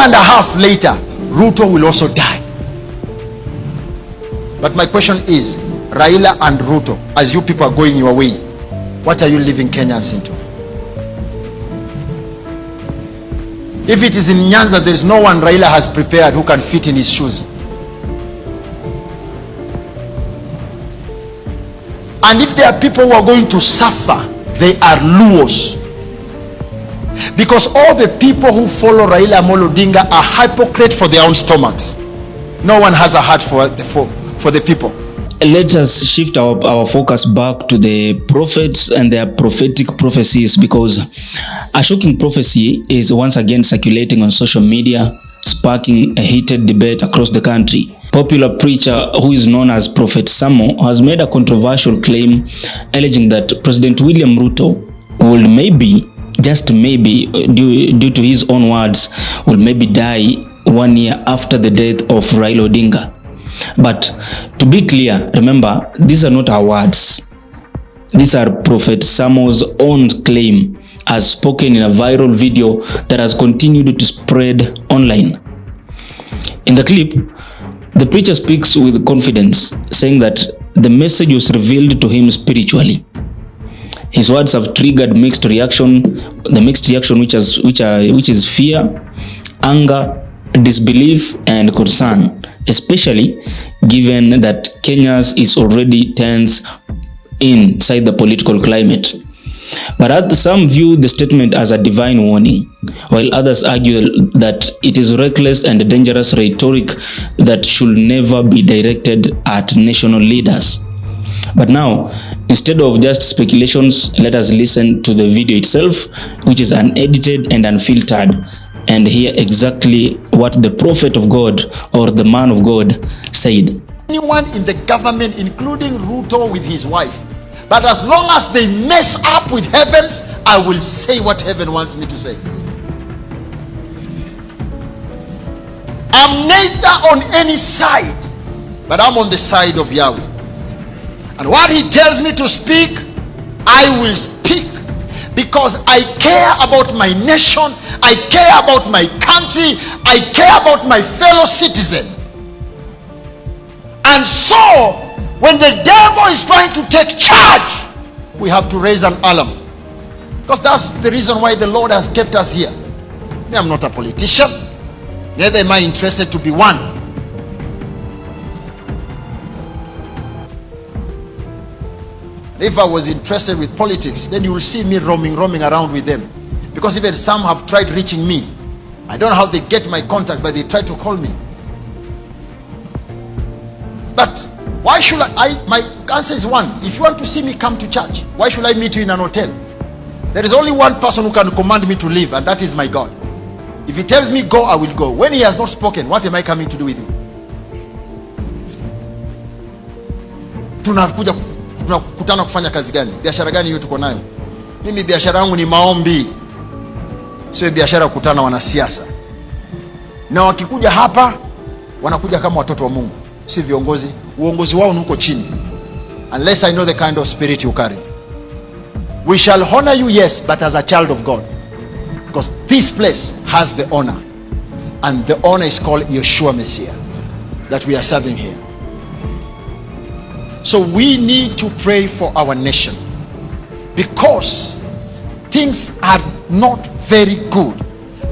and a half later, Ruto will also die. But my question is, Raila and Ruto, as you people are going your way, what are you leaving Kenyans into? If it is in Nyanza, there is no one Raila has prepared who can fit in his shoes. And if there are people who are going to suffer, they are Luos. Because all the people who follow Raila Odinga are hypocrites for their own stomachs. No one has a heart for the people. Let us shift our focus back to the prophets and their prophetic prophecies, because a shocking prophecy is once again circulating on social media, sparking a heated debate across the country. Popular preacher who is known as Prophet Samo has made a controversial claim alleging that President William Ruto will maybe, just maybe, due to his own words, will maybe die 1 year after the death of Raila Odinga. But to be clear, remember, these are not our words. These are Prophet Samo's own claim, as spoken in a viral video that has continued to spread online. In the clip, the preacher speaks with confidence, saying that the message was revealed to him spiritually. His words have triggered mixed reaction, the mixed reaction which is fear, anger, disbelief and concern, especially given that Kenya is already tense inside the political climate. But some view the statement as a divine warning, while others argue that it is reckless and dangerous rhetoric that should never be directed at national leaders. But now, instead of just speculations, let us listen to the video itself, which is unedited and unfiltered, and hear exactly what the prophet of God or the man of God said. Anyone in the government, including Ruto with his wife, but as long as they mess up with heavens, I will say what heaven wants me to say. I'm neither on any side, but I'm on the side of Yahweh. And what he tells me to speak, I will speak, because I care about my nation, I care about my country, I care about my fellow citizen. And so, when the devil is trying to take charge, we have to raise an alarm. Because that's the reason why the Lord has kept us here. Me, I'm not a politician, neither am I interested to be one. If I was interested with politics, then you will see me roaming around with them. Because even some have tried reaching me. I don't know how they get my contact, but they try to call me. But why should my answer is one. If you want to see me, come to church. Why should I meet you in an hotel? There is only one person who can command me to leave, and that is my God. If he tells me go, I will go. When he has not spoken, what am I coming to do with him? Tunakutana kufanya kazi gani? Biashara gani hiyo tuko nayo? Mimi biashara yangu ni maombi. Sio biashara kukutana wanasiasa. Na wakikuja hapa, wanakuja kama watoto wa Mungu. Si viongozi. Uongozi wao ni uko chini. Unless I know the kind of spirit you carry. We shall honor you, yes, but as a child of God. Because this place has the honor. And the honor is called Yeshua Messiah that we are serving here. So we need to pray for our nation, because things are not very good,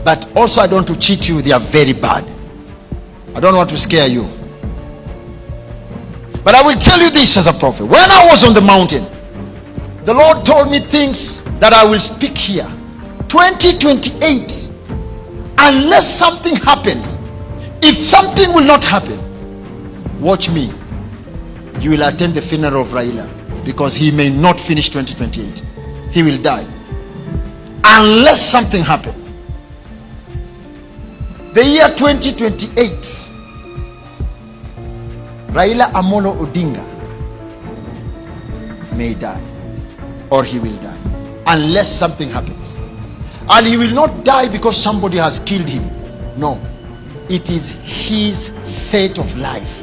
but also I don't want to cheat you, they are very bad. I don't want to scare you. But I will tell you this as a prophet. When I was on the mountain, the Lord told me things that I will speak here. 2028, unless something happens, if something will not happen, watch me. You will attend the funeral of Raila, because he may not finish 2028. He will die unless something happens. The year 2028, Raila Amolo Odinga may die, or he will die, unless something happens. And he will not die because somebody has killed him. No, it is his fate of life.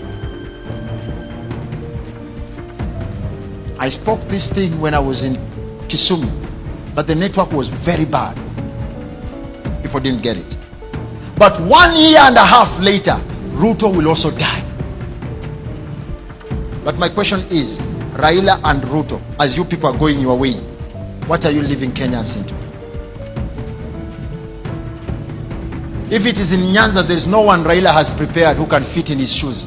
I spoke this thing when I was in Kisumu, but the network was very bad. People didn't get it. But 1 year and a half later, Ruto will also die. But my question is, Raila and Ruto, as you people are going your way, what are you leaving Kenyans into? If it is in Nyanza, there is no one Raila has prepared who can fit in his shoes.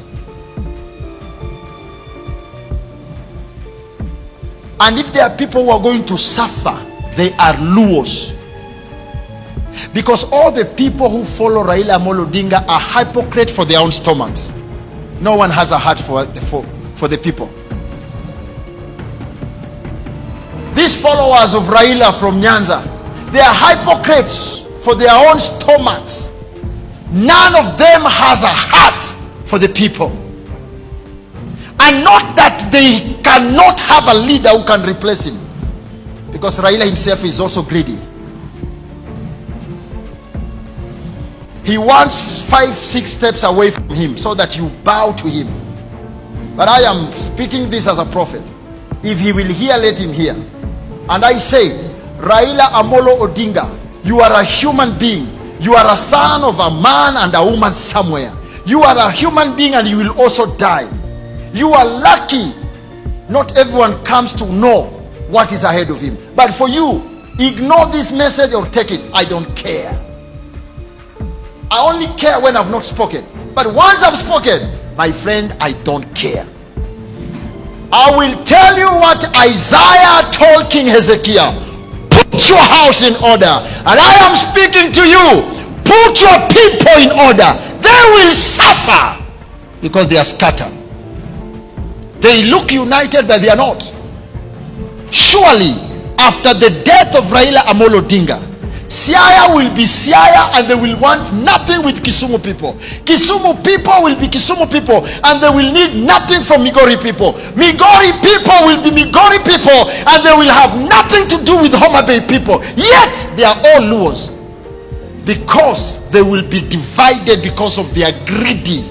And if there are people who are going to suffer, they are Luos. Because all the people who follow Raila Odinga are hypocrites for their own stomachs. No one has a heart for the people. These followers of Raila from Nyanza, they are hypocrites for their own stomachs. None of them has a heart for the people. And not that they cannot have a leader who can replace him, because Raila himself is also greedy. He wants 5-6 steps away from him so that you bow to him. But I am speaking this as a prophet. If he will hear, let him hear. And I say, Raila Amolo Odinga, you are a human being. You are a son of a man and a woman somewhere. You are a human being and you will also die. You are lucky. Not everyone comes to know what is ahead of him. But for you, ignore this message or take it. I don't care. I only care when I've not spoken. But once I've spoken, my friend, I don't care. I will tell you what Isaiah told King Hezekiah. Put your house in order. And I am speaking to you. Put your people in order. They will suffer because they are scattered. They look united, but they are not. Surely, after the death of Raila Amolo Odinga, Siaya will be Siaya and they will want nothing with Kisumu people. Kisumu people will be Kisumu people and they will need nothing from Migori people. Migori people will be Migori people and they will have nothing to do with Homa Bay people. Yet they are all Luos, because they will be divided because of their greedy.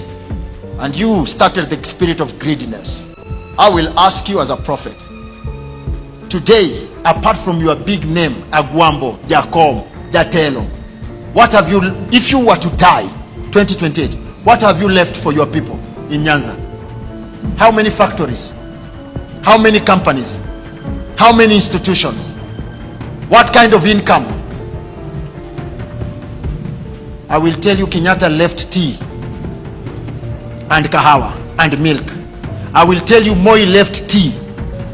And you started the spirit of greediness. I will ask you as a prophet today, apart from your big name, Agwambo, Jacob, Jatelo, what have you, if you were to die 2028, what have you left for your people in Nyanza? How many factories? How many companies? How many institutions? What kind of income? I will tell you, Kenyatta left tea and kahawa and milk. I will tell you, Moi left tea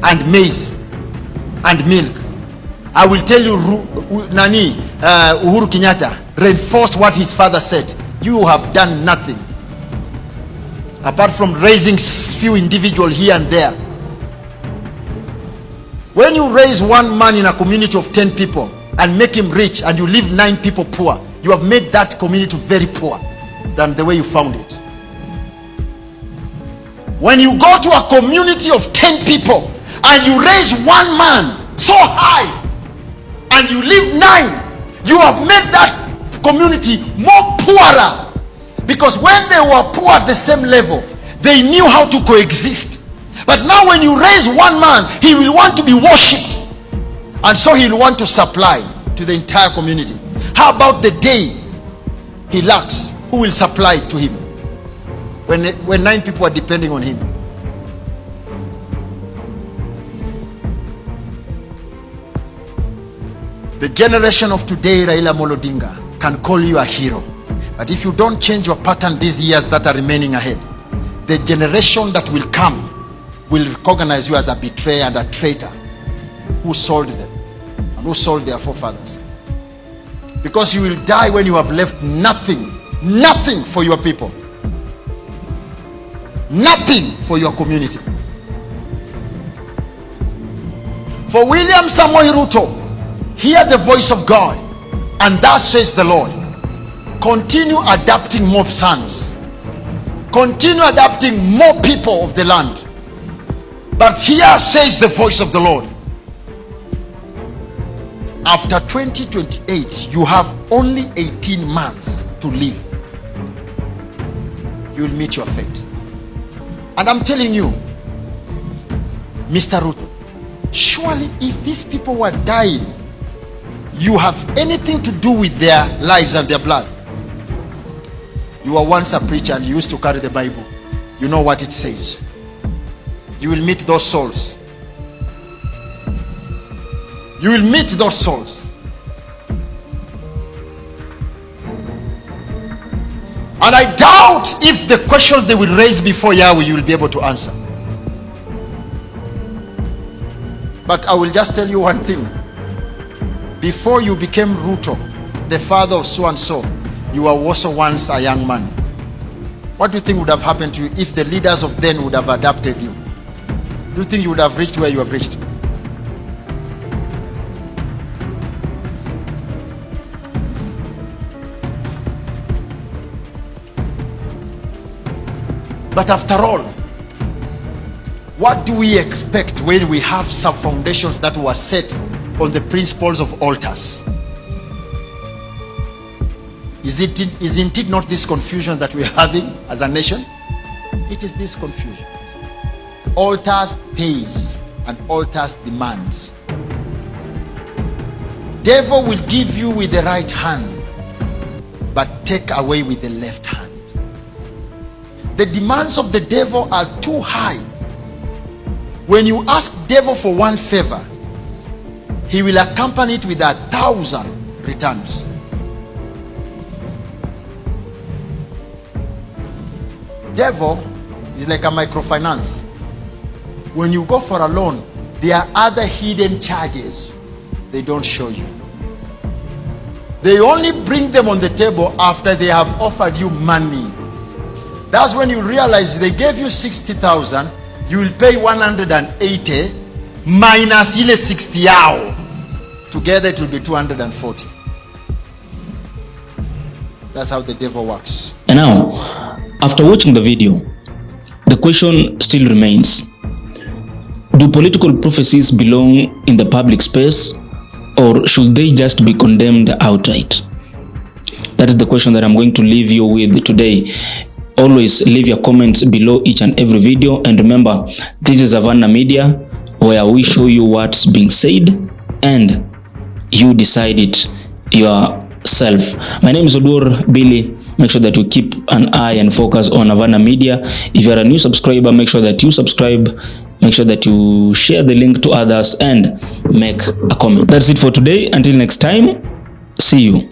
and maize and milk. I will tell you, Uhuru Kenyatta reinforced what his father said. You have done nothing apart from raising few individuals here and there. When you raise one man in a community of 10 people and make him rich and you leave 9 people poor, you have made that community very poor than the way you found it. When you go to a community of 10 people and you raise one man so high and you leave 9, you have made that community more poorer, because when they were poor at the same level, they knew how to coexist. But now when you raise one man, he will want to be worshipped, and so he will want to supply to the entire community. How about the day he lacks? Who will supply to him when 9 people are depending on him? The generation of today, Raila Odinga, can call you a hero. But if you don't change your pattern these years that are remaining ahead, the generation that will come will recognize you as a betrayer and a traitor who sold them and who sold their forefathers. Because you will die when you have left nothing for your people, nothing for your community. For William Samoei Ruto, hear the voice of God, and thus says the Lord, continue adopting more sons, continue adopting more people of the land. But here says the voice of the Lord, after 2028, you have only 18 months to live. You will meet your fate. And I'm telling you, Mr. Ruto, surely if these people were dying, you have anything to do with their lives and their blood, You were once a preacher and you used to carry the Bible. You know what it says. You will meet those souls. You will meet those souls. And I doubt if the questions they will raise before Yahweh you will be able to answer. But I will just tell you one thing. Before you became Ruto, the father of so and so, you were also once a young man. What do you think would have happened to you if the leaders of then would have adopted you? Do you think you would have reached where you have reached? But after all, what do we expect when we have some foundations that were set on the principles of altars? Isn't it not this confusion that we're having as a nation? It is this confusion. Altars pays and altars demands. Devil will give you with the right hand, but take away with the left hand. The demands of the devil are too high. When you ask devil for one favor, he will accompany it with 1,000 returns. Devil is like a microfinance. When you go for a loan, there are other hidden charges they don't show you. They only bring them on the table after they have offered you money. That's when you realize they gave you 60,000, you will pay 180 minus ile 60 yao. Together it will be 240. That's how the devil works. And now, after watching the video, the question still remains. Do political prophecies belong in the public space, or should they just be condemned outright? That is the question that I'm going to leave you with today. Always leave your comments below each and every video, and remember, this is Havana Media, where we show you what's being said and you decide it yourself. My name is Odur Billy. Make sure that you keep an eye and focus on Havana Media. If you're a new subscriber, make sure that you subscribe. Make sure that you share the link to others and make a comment. That's it for today. Until next time, see you.